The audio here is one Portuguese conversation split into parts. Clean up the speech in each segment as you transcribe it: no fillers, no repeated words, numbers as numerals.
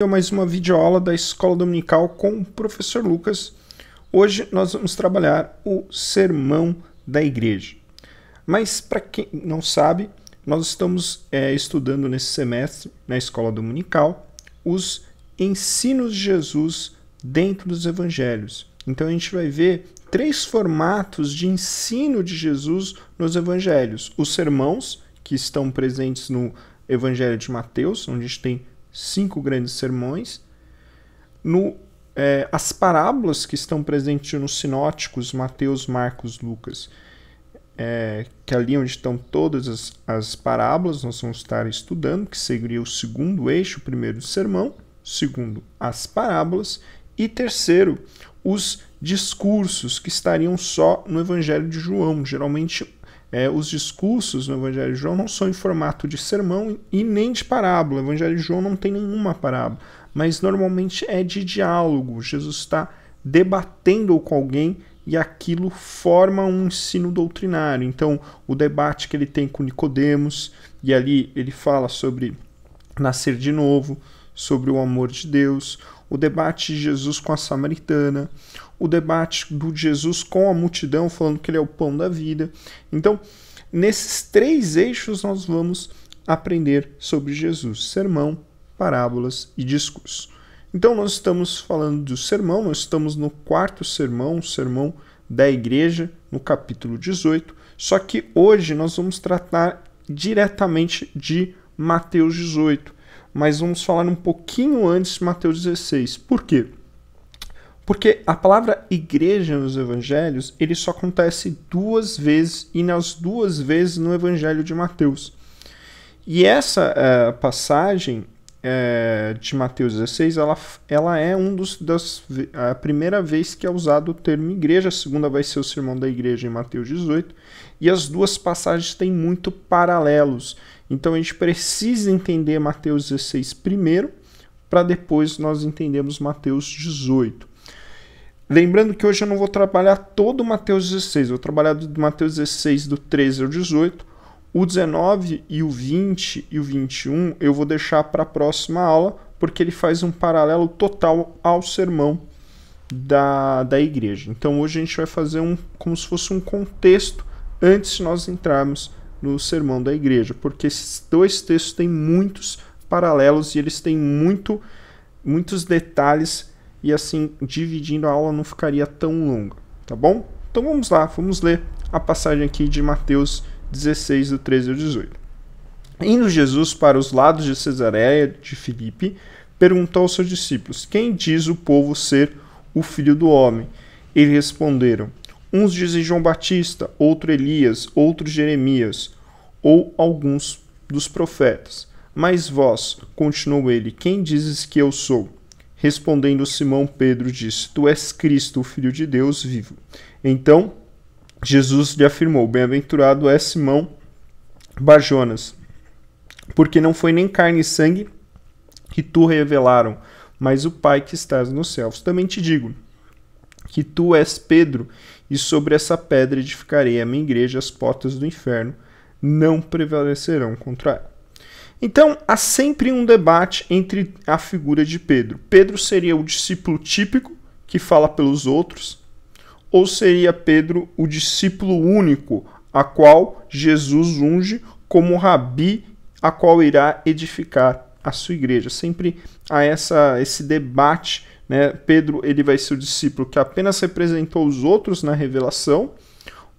Mais uma videoaula da Escola Dominical com o professor Lucas. Hoje nós vamos trabalhar o Sermão da Igreja. Mas para quem não sabe, nós estamos estudando nesse semestre na Escola Dominical os ensinos de Jesus dentro dos Evangelhos. Então a gente vai ver 3 formatos de ensino de Jesus nos Evangelhos. Os sermãos, que estão presentes no Evangelho de Mateus, onde a gente tem 5 grandes sermões, as parábolas que estão presentes nos sinóticos, Mateus, Marcos, Lucas, que ali onde estão todas as parábolas, nós vamos estar estudando, que seria o segundo eixo, o primeiro sermão, segundo as parábolas, e terceiro, os discursos que estariam só no Evangelho de João. Geralmente os discursos no Evangelho de João não são em formato de sermão e nem de parábola. O Evangelho de João não tem nenhuma parábola, mas normalmente é de diálogo. Jesus está debatendo com alguém e aquilo forma um ensino doutrinário. Então, o debate que ele tem com Nicodemos, e ali ele fala sobre nascer de novo, sobre o amor de Deus, o debate de Jesus com a samaritana, o debate do Jesus com a multidão, falando que ele é o pão da vida. Então, nesses 3 eixos nós vamos aprender sobre Jesus: sermão, parábolas e discurso. Então, nós estamos falando do sermão, nós estamos no 4º sermão, o sermão da igreja, no capítulo 18, só que hoje nós vamos tratar diretamente de Mateus 18, mas vamos falar um pouquinho antes de Mateus 16. Por quê? Porque a palavra igreja nos evangelhos, ele só acontece 2 vezes, e nas 2 vezes no evangelho de Mateus. E essa passagem de Mateus 16, ela é a primeira vez que é usado o termo igreja. A segunda vai ser o sermão da igreja em Mateus 18. E as 2 passagens têm muito paralelos. Então a gente precisa entender Mateus 16 primeiro, para depois nós entendermos Mateus 18. Lembrando que hoje eu não vou trabalhar todo Mateus 16, vou trabalhar do Mateus 16 do 13 ao 18, o 19 e o 20 e o 21 eu vou deixar para a próxima aula, porque ele faz um paralelo total ao sermão da igreja. Então hoje a gente vai fazer como se fosse um contexto antes de nós entrarmos no sermão da igreja, porque esses 2 textos têm muitos paralelos e eles têm muitos detalhes, e assim, dividindo a aula não ficaria tão longa, tá bom? Então vamos lá, vamos ler a passagem aqui de Mateus 16, do 13 ao 18. Indo Jesus para os lados de Cesareia de Filipe, perguntou aos seus discípulos: quem diz o povo ser o Filho do Homem? Eles responderam: uns dizem João Batista, outro Elias, outro Jeremias, ou alguns dos profetas. Mas vós, continuou ele, quem dizes que eu sou? Respondendo Simão Pedro disse: tu és Cristo, o Filho de Deus vivo. Então Jesus lhe afirmou: bem-aventurado és Simão Barjonas, porque não foi nem carne e sangue que tu revelaram, mas o Pai que estás nos céus. Também te digo que tu és Pedro, e sobre essa pedra edificarei a minha igreja, as portas do inferno não prevalecerão contra ela. Então, há sempre um debate entre a figura de Pedro. Pedro seria o discípulo típico, que fala pelos outros, ou seria Pedro o discípulo único, a qual Jesus unge como rabi, a qual irá edificar a sua igreja? Sempre há esse debate, né? Pedro ele vai ser o discípulo que apenas representou os outros na revelação,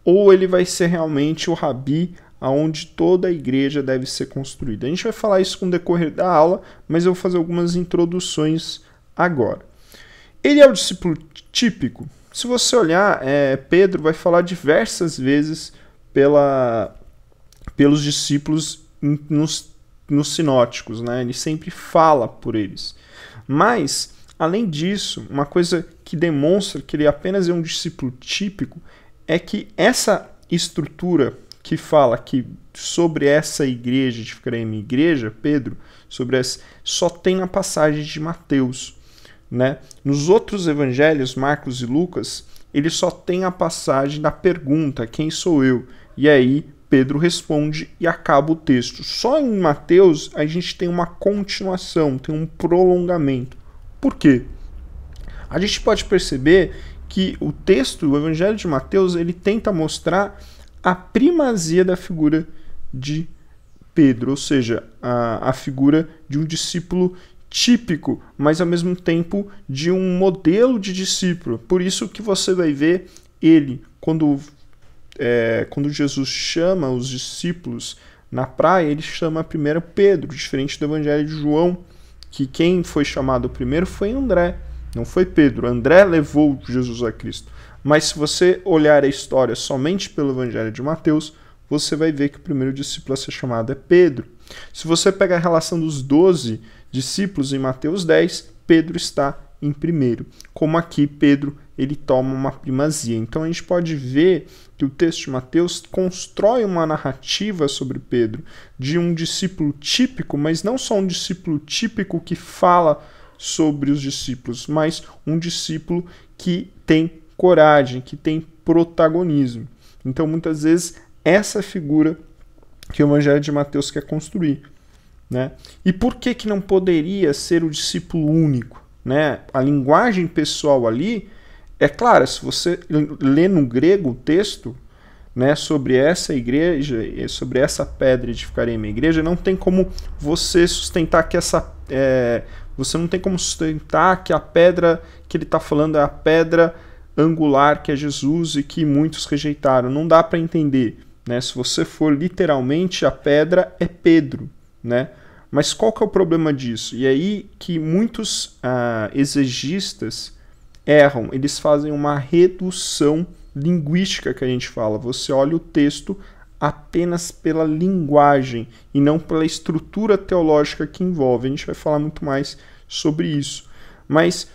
ou ele vai ser realmente o rabi, aonde toda a igreja deve ser construída. A gente vai falar isso com o decorrer da aula, mas eu vou fazer algumas introduções agora. Ele é o discípulo típico. Se você olhar, Pedro vai falar diversas vezes pelos discípulos nos sinóticos, né? Ele sempre fala por eles. Mas, além disso, uma coisa que demonstra que ele apenas é um discípulo típico é que essa estrutura que fala que sobre essa igreja, edificarei a minha igreja, Pedro, só tem na passagem de Mateus, né? Nos outros evangelhos, Marcos e Lucas, ele só tem a passagem da pergunta: quem sou eu? E aí Pedro responde e acaba o texto. Só em Mateus a gente tem uma continuação, tem um prolongamento. Por quê? A gente pode perceber que o texto, o Evangelho de Mateus, ele tenta mostrar a primazia da figura de Pedro, ou seja, a figura de um discípulo típico, mas ao mesmo tempo de um modelo de discípulo. Por isso que você vai ver ele, quando Jesus chama os discípulos na praia, ele chama primeiro Pedro, diferente do Evangelho de João, que quem foi chamado primeiro foi André, não foi Pedro. André levou Jesus a Cristo. Mas se você olhar a história somente pelo Evangelho de Mateus, você vai ver que o primeiro discípulo a ser chamado é Pedro. Se você pegar a relação dos 12 discípulos em Mateus 10, Pedro está em primeiro. Como aqui Pedro ele toma uma primazia. Então a gente pode ver que o texto de Mateus constrói uma narrativa sobre Pedro, de um discípulo típico, mas não só um discípulo típico que fala sobre os discípulos, mas um discípulo que tem coragem, que tem protagonismo. Então muitas vezes essa figura que o Evangelho de Mateus quer construir, né? E por que não poderia ser o discípulo único, né? A linguagem pessoal ali é clara. Se você lê no grego o texto, né, sobre essa igreja, sobre essa pedra edificarei minha igreja, não tem como você sustentar que você não tem como sustentar que a pedra que ele está falando é a pedra angular, que é Jesus, e que muitos rejeitaram. Não dá para entender, né? Se você for literalmente, a pedra é Pedro, né? Mas qual que é o problema disso? E aí que muitos exegistas erram, eles fazem uma redução linguística que a gente fala. Você olha o texto apenas pela linguagem e não pela estrutura teológica que envolve. A gente vai falar muito mais sobre isso. Mas,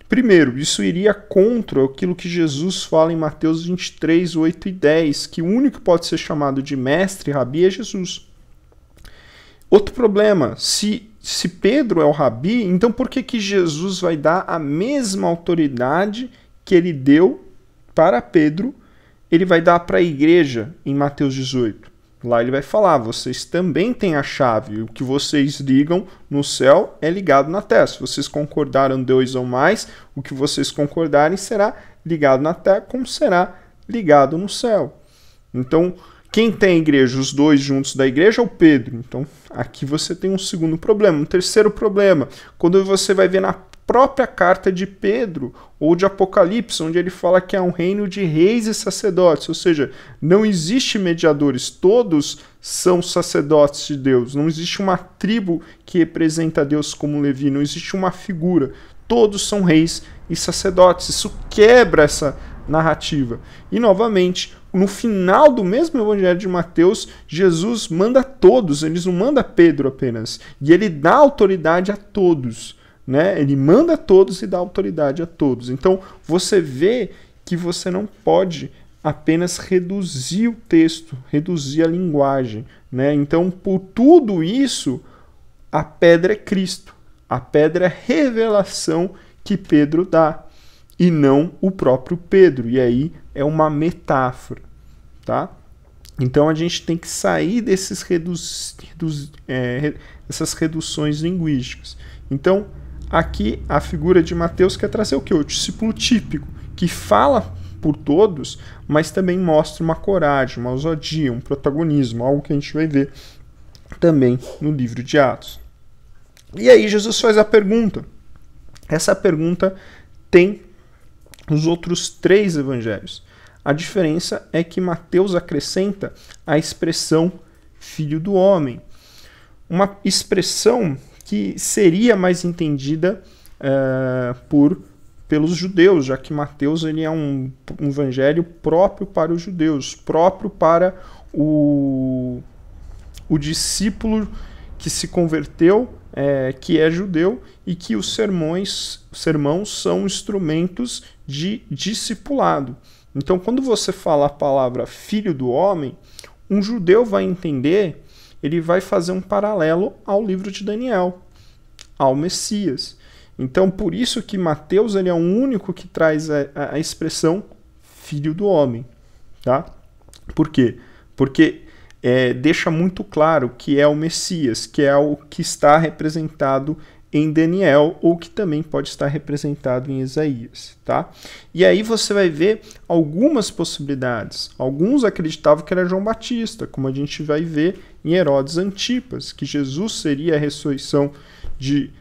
primeiro, isso iria contra aquilo que Jesus fala em Mateus 23, 8 e 10, que o único que pode ser chamado de mestre, rabi, é Jesus. Outro problema, se Pedro é o rabi, então por que Jesus vai dar a mesma autoridade que ele deu para Pedro, ele vai dar para a igreja em Mateus 18? Lá ele vai falar, vocês também têm a chave, o que vocês ligam no céu é ligado na terra. Se vocês concordaram 2 ou mais, o que vocês concordarem será ligado na terra, como será ligado no céu. Então, quem tem a igreja? Os 2 juntos da igreja ou Pedro? Então, aqui você tem um segundo problema. Um terceiro problema, quando você vai ver na própria carta de Pedro ou de Apocalipse, onde ele fala que é um reino de reis e sacerdotes, ou seja, não existe mediadores, todos são sacerdotes de Deus, não existe uma tribo que representa Deus como Levi, não existe uma figura, todos são reis e sacerdotes. Isso quebra essa narrativa. E novamente, no final do mesmo Evangelho de Mateus, Jesus manda todos, ele não manda Pedro apenas, e ele dá autoridade a todos. Né? Ele manda a todos e dá autoridade a todos. Então, você vê que você não pode apenas reduzir o texto, reduzir a linguagem. Né? Então, por tudo isso, a pedra é Cristo. A pedra é a revelação que Pedro dá, e não o próprio Pedro. E aí é uma metáfora. Tá? Então, a gente tem que sair dessas reduções linguísticas. Então, aqui a figura de Mateus quer trazer o quê? O discípulo típico, que fala por todos, mas também mostra uma coragem, uma ousadia, um protagonismo, algo que a gente vai ver também no livro de Atos. E aí Jesus faz a pergunta. Essa pergunta tem nos outros 3 evangelhos. A diferença é que Mateus acrescenta a expressão filho do homem. Uma expressão que seria mais entendida pelos judeus, já que Mateus ele é um evangelho próprio para os judeus, próprio para o discípulo que se converteu, que é judeu, e que os sermãos são instrumentos de discipulado. Então, quando você fala a palavra filho do homem, um judeu vai entender, ele vai fazer um paralelo ao livro de Daniel, ao Messias. Então, por isso que Mateus ele é o único que traz a expressão filho do homem. Tá? Por quê? Porque deixa muito claro que é o Messias, que é o que está representado em Daniel, ou que também pode estar representado em Isaías, tá? E aí você vai ver algumas possibilidades. Alguns acreditavam que era João Batista, como a gente vai ver em Herodes Antipas, que Jesus seria a ressurreição de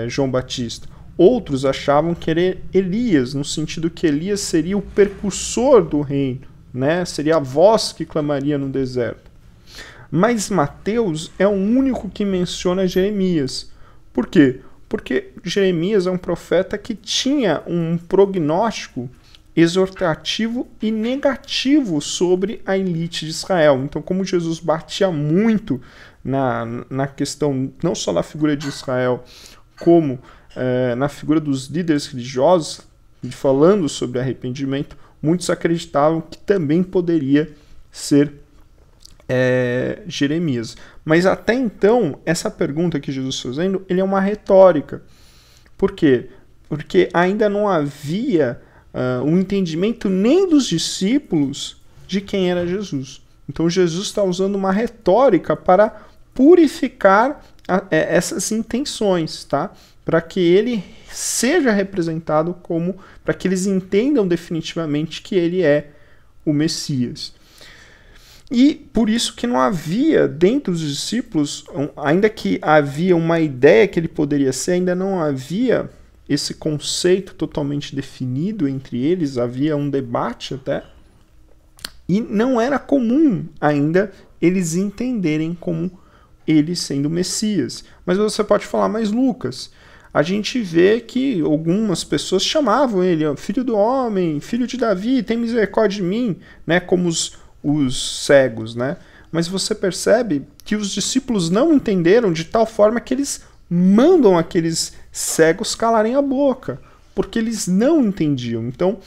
João Batista. Outros achavam que era Elias, no sentido que Elias seria o precursor do reino, né? Seria a voz que clamaria no deserto. Mas Mateus é o único que menciona Jeremias. Por quê? Porque Jeremias é um profeta que tinha um prognóstico exortativo e negativo sobre a elite de Israel. Então, como Jesus batia muito na questão não só da figura de Israel, como na figura dos líderes religiosos, falando sobre arrependimento, muitos acreditavam que também poderia ser Jeremias. Mas até então, essa pergunta que Jesus está fazendo, ele é uma retórica. Por quê? Porque ainda não havia um entendimento nem dos discípulos de quem era Jesus. Então Jesus está usando uma retórica para purificar essas intenções, tá? Para que ele seja representado como, para que eles entendam definitivamente que ele é o Messias. E por isso que não havia dentro dos discípulos, ainda que havia uma ideia que ele poderia ser, ainda não havia esse conceito totalmente definido entre eles, havia um debate até, e não era comum ainda eles entenderem como ele sendo o Messias. Mas você pode falar, mas Lucas, a gente vê que algumas pessoas chamavam ele filho do homem, filho de Davi, tem misericórdia de mim, né, como os cegos, né? Mas você percebe que os discípulos não entenderam de tal forma que eles mandam aqueles cegos calarem a boca, porque eles não entendiam. Então,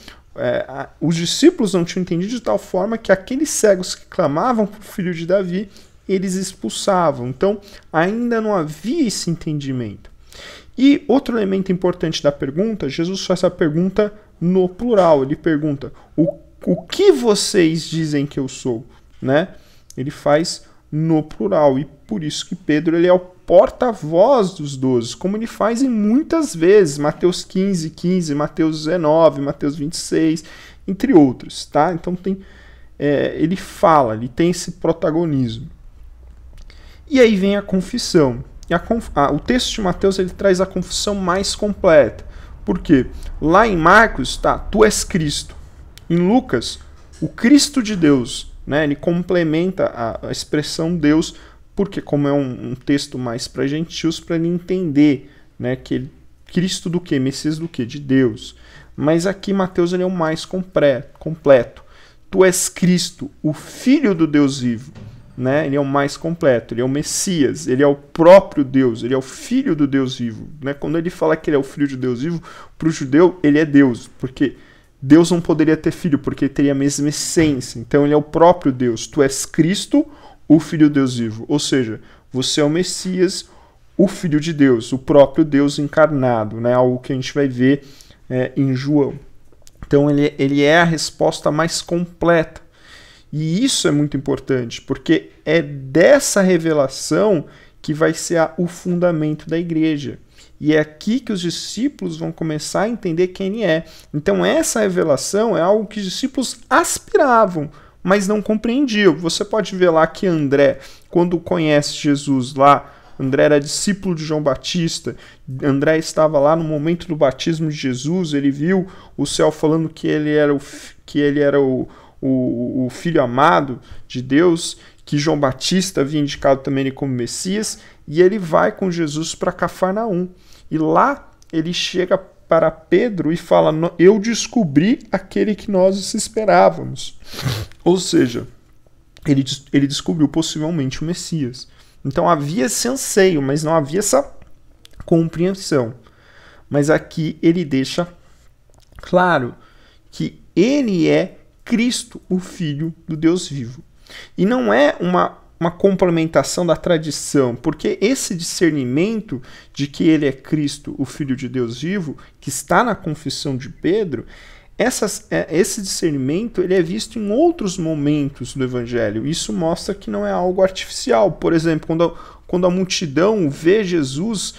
os discípulos não tinham entendido de tal forma que aqueles cegos que clamavam por filho de Davi, eles expulsavam. Então, ainda não havia esse entendimento. E outro elemento importante da pergunta, Jesus faz a pergunta no plural. Ele pergunta, o que vocês dizem que eu sou? Né? Ele faz no plural. E por isso que Pedro ele é o porta-voz dos 12, como ele faz em muitas vezes. Mateus 15, Mateus 19, Mateus 26, entre outros. Tá? Então ele fala, ele tem esse protagonismo. E aí vem a confissão. O texto de Mateus ele traz a confissão mais completa. Por quê? Lá em Marcos, tá, tu és Cristo. Em Lucas, o Cristo de Deus, né, ele complementa a expressão Deus, porque como é um texto mais para gentios, para ele entender, né, que Cristo do quê? Messias do quê? De Deus. Mas aqui Mateus ele é o mais completo. Tu és Cristo, o Filho do Deus vivo. Né? Ele é o mais completo, ele é o Messias, ele é o próprio Deus, ele é o Filho do Deus vivo. Né? Quando ele fala que ele é o Filho de Deus vivo, para o judeu ele é Deus, porque Deus não poderia ter filho, porque ele teria a mesma essência. Então ele é o próprio Deus. Tu és Cristo, o Filho de Deus vivo. Ou seja, você é o Messias, o Filho de Deus, o próprio Deus encarnado, né? Algo que a gente vai ver em João. Então ele é a resposta mais completa. E isso é muito importante, porque é dessa revelação que vai ser o fundamento da igreja. E é aqui que os discípulos vão começar a entender quem ele é. Então essa revelação é algo que os discípulos aspiravam, mas não compreendiam. Você pode ver lá que André, quando conhece Jesus lá, André era discípulo de João Batista, André estava lá no momento do batismo de Jesus, ele viu o céu falando que ele era o filho amado de Deus, que João Batista havia indicado também ele como Messias, e ele vai com Jesus para Cafarnaum. E lá ele chega para Pedro e fala, eu descobri aquele que nós esperávamos. Ou seja, ele descobriu possivelmente o Messias. Então havia esse anseio, mas não havia essa compreensão. Mas aqui ele deixa claro que ele é Cristo, o Filho do Deus vivo. E não é uma complementação da tradição, porque esse discernimento de que ele é Cristo, o Filho de Deus vivo, que está na confissão de Pedro, esse discernimento ele é visto em outros momentos do Evangelho. Isso mostra que não é algo artificial. Por exemplo, quando a multidão vê Jesus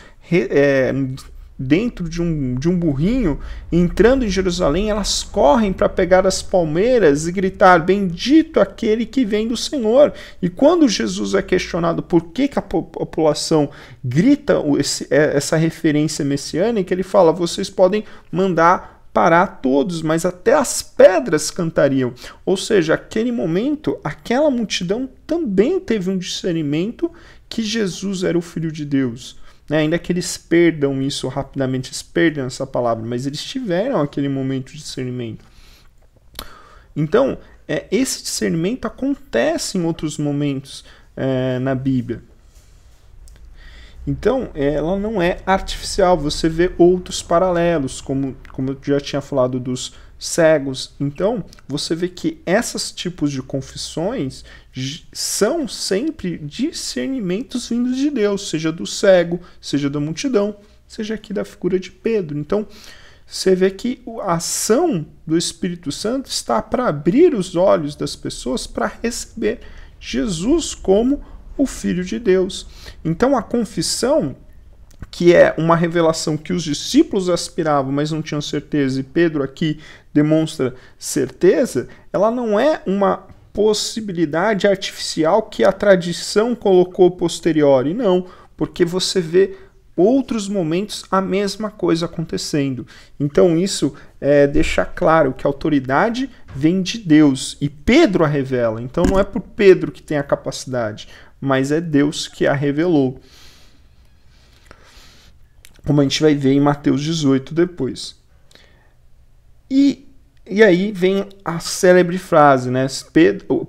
dentro de um burrinho, entrando em Jerusalém, elas correm para pegar as palmeiras e gritar: bendito aquele que vem do Senhor. E quando Jesus é questionado por que a população grita essa referência messiânica, ele fala: vocês podem mandar parar todos, mas até as pedras cantariam. Ou seja, aquele momento, aquela multidão também teve um discernimento que Jesus era o Filho de Deus. Ainda que eles perdam isso rapidamente, eles perdam essa palavra, mas eles tiveram aquele momento de discernimento. Então, esse discernimento acontece em outros momentos na Bíblia. Então, ela não é artificial, você vê outros paralelos, como eu já tinha falado dos cegos. Então, você vê que esses tipos de confissões são sempre discernimentos vindos de Deus, seja do cego, seja da multidão, seja aqui da figura de Pedro. Então, você vê que a ação do Espírito Santo está para abrir os olhos das pessoas para receber Jesus como o Filho de Deus. Então, a confissão, que é uma revelação que os discípulos aspiravam, mas não tinham certeza, e Pedro aqui demonstra certeza, ela não é uma possibilidade artificial que a tradição colocou posteriori, não, porque você vê outros momentos a mesma coisa acontecendo. Então isso deixa claro que a autoridade vem de Deus, e Pedro a revela. Então não é por Pedro que tem a capacidade, mas é Deus que a revelou. Como a gente vai ver em Mateus 18 depois. E aí vem a célebre frase, né?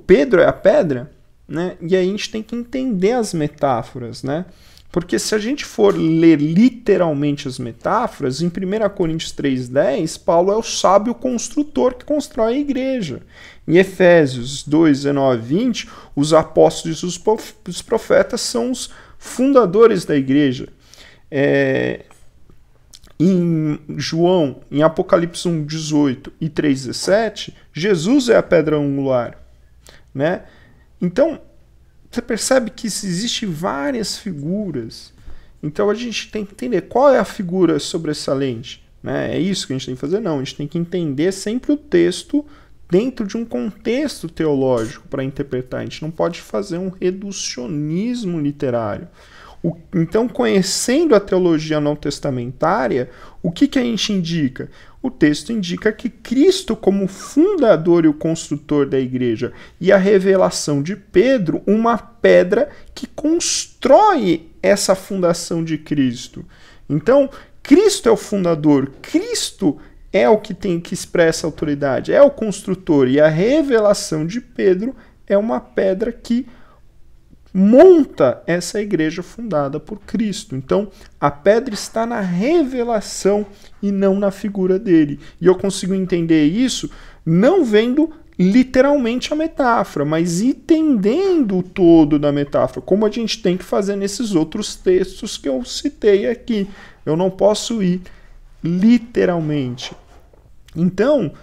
Pedro é a pedra, né? E aí a gente tem que entender as metáforas, né? Porque se a gente for ler literalmente as metáforas, em 1 Coríntios 3,10, Paulo é o sábio construtor que constrói a igreja. Em Efésios 2:19-20, os apóstolos e os profetas são os fundadores da igreja. Em João, em Apocalipse 1:18 e 3:17, Jesus é a pedra angular, né? Então, você percebe que existem várias figuras. Então, a gente tem que entender qual é a figura sobressalente, né? É isso que a gente tem que fazer? Não, a gente tem que entender sempre o texto dentro de um contexto teológico para interpretar. A gente não pode fazer um reducionismo literário. Então, conhecendo a teologia não testamentária, o que a gente indica? O texto indica que Cristo, como fundador e o construtor da igreja, e a revelação de Pedro, uma pedra que constrói essa fundação de Cristo. Então, Cristo é o fundador, Cristo é o que tem que expressa a autoridade, é o construtor, e a revelação de Pedro é uma pedra que monta essa igreja fundada por Cristo. Então, a pedra está na revelação e não na figura dele. E eu consigo entender isso não vendo literalmente a metáfora, mas entendendo o todo da metáfora, como a gente tem que fazer nesses outros textos que eu citei aqui. Eu não posso ir literalmente. Então,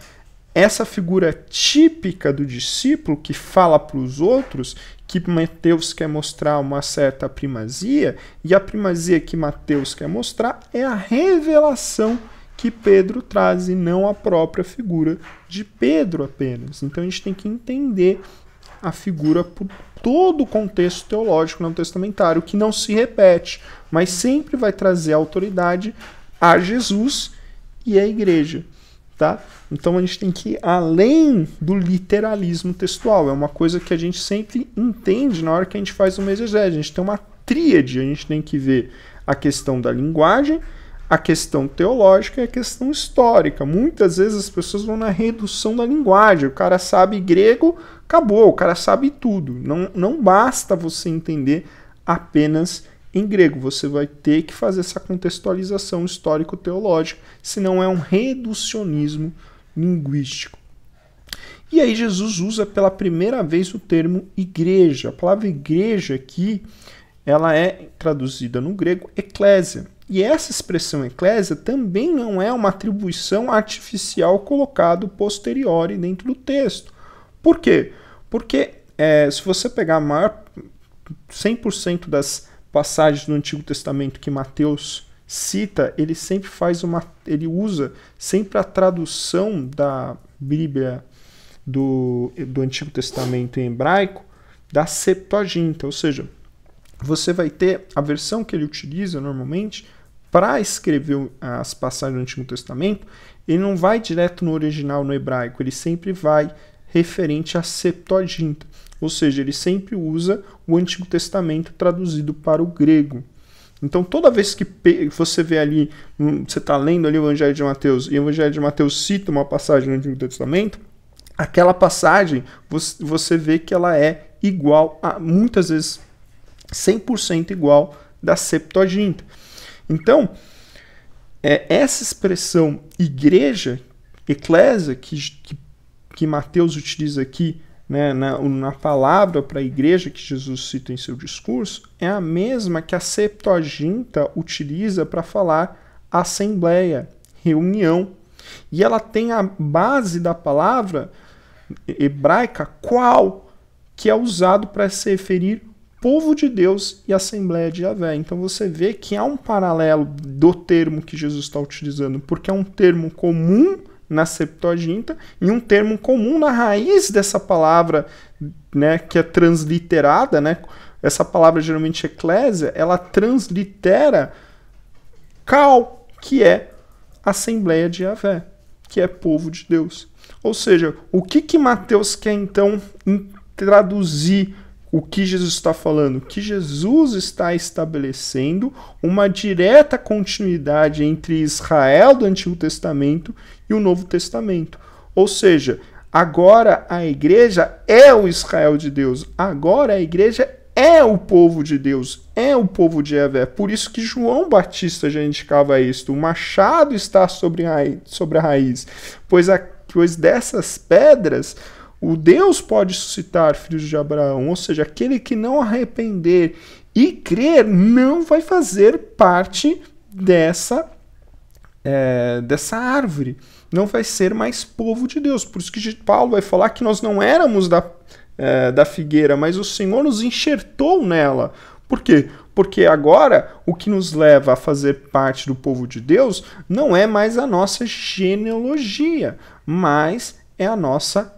essa figura típica do discípulo que fala para os outros, que Mateus quer mostrar uma certa primazia, e a primazia que Mateus quer mostrar é a revelação que Pedro traz, e não a própria figura de Pedro apenas. Então a gente tem que entender a figura por todo o contexto teológico não testamentário, que não se repete, mas sempre vai trazer autoridade a Jesus e à igreja. Tá? Então a gente tem que ir além do literalismo textual. É uma coisa que a gente sempre entende na hora que a gente faz uma exegese. A gente tem uma tríade, a gente tem que ver a questão da linguagem, a questão teológica e a questão histórica. Muitas vezes as pessoas vão na redução da linguagem. O cara sabe grego, acabou, o cara sabe tudo. Não basta você entender apenas em grego, você vai ter que fazer essa contextualização histórico-teológica, senão é um reducionismo linguístico. E aí Jesus usa pela primeira vez o termo igreja. A palavra igreja aqui, ela é traduzida no grego eclésia. E essa expressão eclésia também não é uma atribuição artificial colocada posteriori dentro do texto. Por quê? Porque se você pegar a maior 100% das passagens do Antigo Testamento que Mateus cita, ele sempre ele usa sempre a tradução da Bíblia do Antigo Testamento em hebraico da Septuaginta, ou seja, você vai ter a versão que ele utiliza normalmente para escrever as passagens do Antigo Testamento, ele não vai direto no original no hebraico, ele sempre vai referente à Septuaginta, ou seja, ele sempre usa o Antigo Testamento traduzido para o grego. Então, toda vez que você vê ali, você está lendo ali o Evangelho de Mateus, e o Evangelho de Mateus cita uma passagem do Antigo Testamento, aquela passagem, você vê que ela é igual, muitas vezes 100% igual da Septuaginta. Então, essa expressão igreja, eclésia, que Mateus utiliza aqui, né, na palavra para a igreja que Jesus cita em seu discurso, é a mesma que a Septuaginta utiliza para falar assembleia, reunião. E ela tem a base da palavra hebraica qual, que é usado para se referir povo de Deus e Assembleia de Yahvé. Então você vê que há um paralelo do termo que Jesus está utilizando, porque é um termo comum na Septuaginta e um termo comum na raiz dessa palavra, né, que é transliterada, né? Essa palavra geralmente eclésia, ela translitera kal, que é Assembleia de Yahvé, que é povo de Deus. Ou seja, o que Mateus quer então traduzir o que Jesus está falando? Que Jesus está estabelecendo uma direta continuidade entre Israel do Antigo Testamento e o Novo Testamento. Ou seja, agora a igreja é o Israel de Deus. Agora a igreja é o povo de Deus, é o povo de Yahvé. Por isso que João Batista já indicava isto. O machado está sobre a raiz, pois dessas pedras o Deus pode suscitar filhos de Abraão, ou seja, aquele que não arrepender e crer não vai fazer parte dessa árvore, não vai ser mais povo de Deus. Por isso que Paulo vai falar que nós não éramos da figueira, mas o Senhor nos enxertou nela. Por quê? Porque agora o que nos leva a fazer parte do povo de Deus não é mais a nossa genealogia, mas é a nossa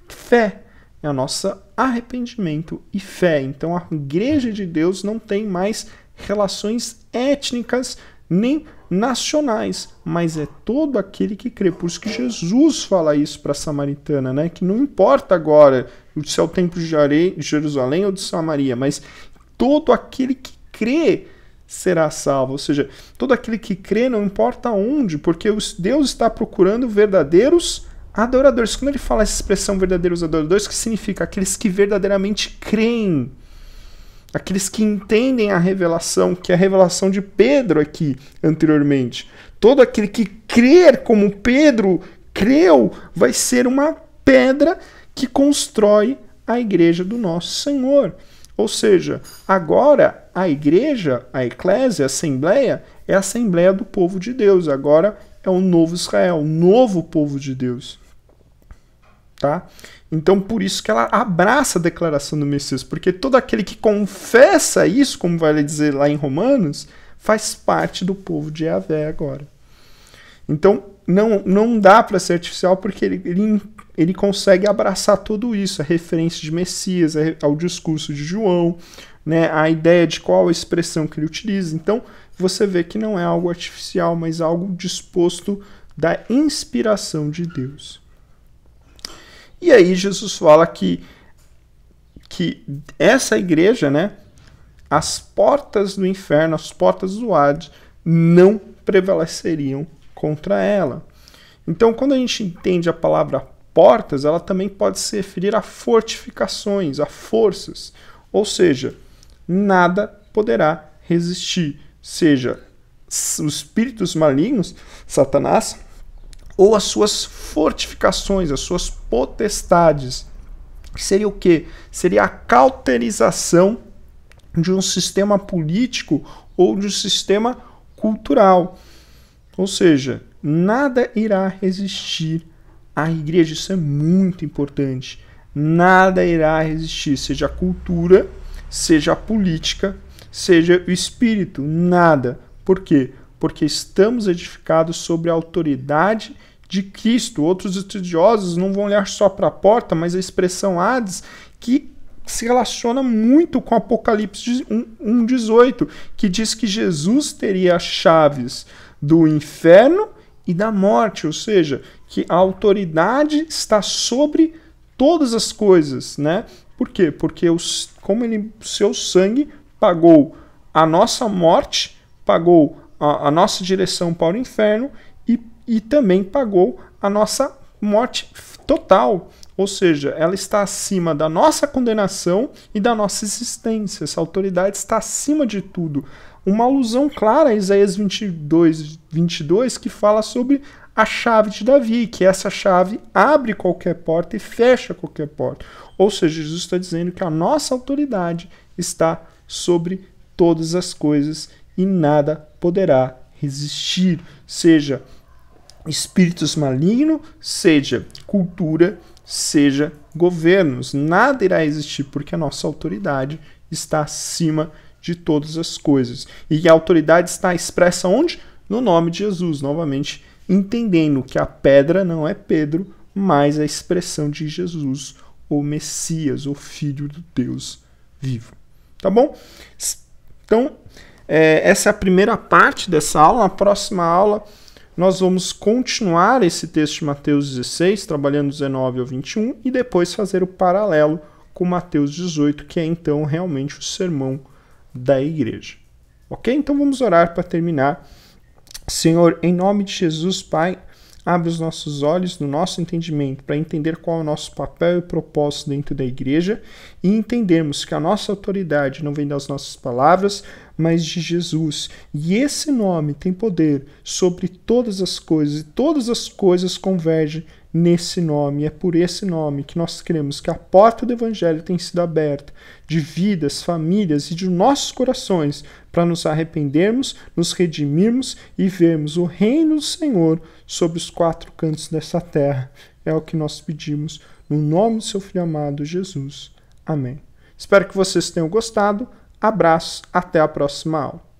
fé, é o nosso arrependimento e fé. Então a igreja de Deus não tem mais relações étnicas nem nacionais, mas é todo aquele que crê. Por isso que Jesus fala isso para a samaritana, né? Que não importa agora se é o templo de Jerusalém ou de Samaria, mas todo aquele que crê será salvo. Ou seja, todo aquele que crê, não importa onde, porque Deus está procurando verdadeiros adoradores. Quando ele fala essa expressão verdadeiros adoradores, que significa aqueles que verdadeiramente creem, aqueles que entendem a revelação, que é a revelação de Pedro aqui anteriormente. Todo aquele que crer como Pedro creu vai ser uma pedra que constrói a igreja do nosso Senhor. Ou seja, agora a igreja, a eclésia, a assembleia, é a assembleia do povo de Deus. Agora é o novo Israel, o novo povo de Deus. Tá? Então, por isso que ela abraça a declaração do Messias, porque todo aquele que confessa isso, como vai dizer lá em Romanos, faz parte do povo de Yahvé agora. Então, não dá para ser artificial, porque ele consegue abraçar tudo isso, a referência de Messias, ao discurso de João, né, a ideia de qual a expressão que ele utiliza. Então, você vê que não é algo artificial, mas algo disposto da inspiração de Deus. E aí Jesus fala que essa igreja, né, as portas do inferno, as portas do Hades, não prevaleceriam contra ela. Então, quando a gente entende a palavra portas, ela também pode se referir a fortificações, a forças. Ou seja, nada poderá resistir, seja os espíritos malignos, Satanás, ou as suas fortificações, as suas potestades. Seria o quê? Seria a cauterização de um sistema político ou de um sistema cultural. Ou seja, nada irá resistir à igreja. Isso é muito importante. Nada irá resistir, seja a cultura, seja a política, seja o espírito. Nada. Por quê? Porque estamos edificados sobre a autoridade de Cristo. Outros estudiosos não vão olhar só para a porta, mas a expressão Hades, que se relaciona muito com Apocalipse 1:18, que diz que Jesus teria as chaves do inferno e da morte, ou seja, que a autoridade está sobre todas as coisas, né? Por quê? Porque como o seu sangue pagou a nossa morte, pagou a nossa direção para o inferno e também pagou a nossa morte total. Ou seja, ela está acima da nossa condenação e da nossa existência. Essa autoridade está acima de tudo. Uma alusão clara a Isaías 22, que fala sobre a chave de Davi, que essa chave abre qualquer porta e fecha qualquer porta. Ou seja, Jesus está dizendo que a nossa autoridade está sobre todas as coisas e nada poderá resistir, seja espíritos malignos, seja cultura, seja governos. Nada irá existir porque a nossa autoridade está acima de todas as coisas. E a autoridade está expressa onde? No nome de Jesus. Novamente, entendendo que a pedra não é Pedro, mas a expressão de Jesus, o Messias, o Filho do Deus vivo. Tá bom? Então, essa é a primeira parte dessa aula. Na próxima aula, nós vamos continuar esse texto de Mateus 16, trabalhando 19 ao 21, e depois fazer o paralelo com Mateus 18, que é então realmente o sermão da igreja. Ok? Então vamos orar para terminar. Senhor, em nome de Jesus, Pai, abre os nossos olhos no nosso entendimento para entender qual é o nosso papel e propósito dentro da igreja e entendermos que a nossa autoridade não vem das nossas palavras, mas de Jesus. E esse nome tem poder sobre todas as coisas e todas as coisas convergem nesse nome. É por esse nome que nós cremos que a porta do Evangelho tem sido aberta de vidas, famílias e de nossos corações para nos arrependermos, nos redimirmos e vermos o reino do Senhor sobre os quatro cantos dessa terra. É o que nós pedimos no nome do seu Filho amado Jesus. Amém. Espero que vocês tenham gostado. Abraço, até a próxima aula.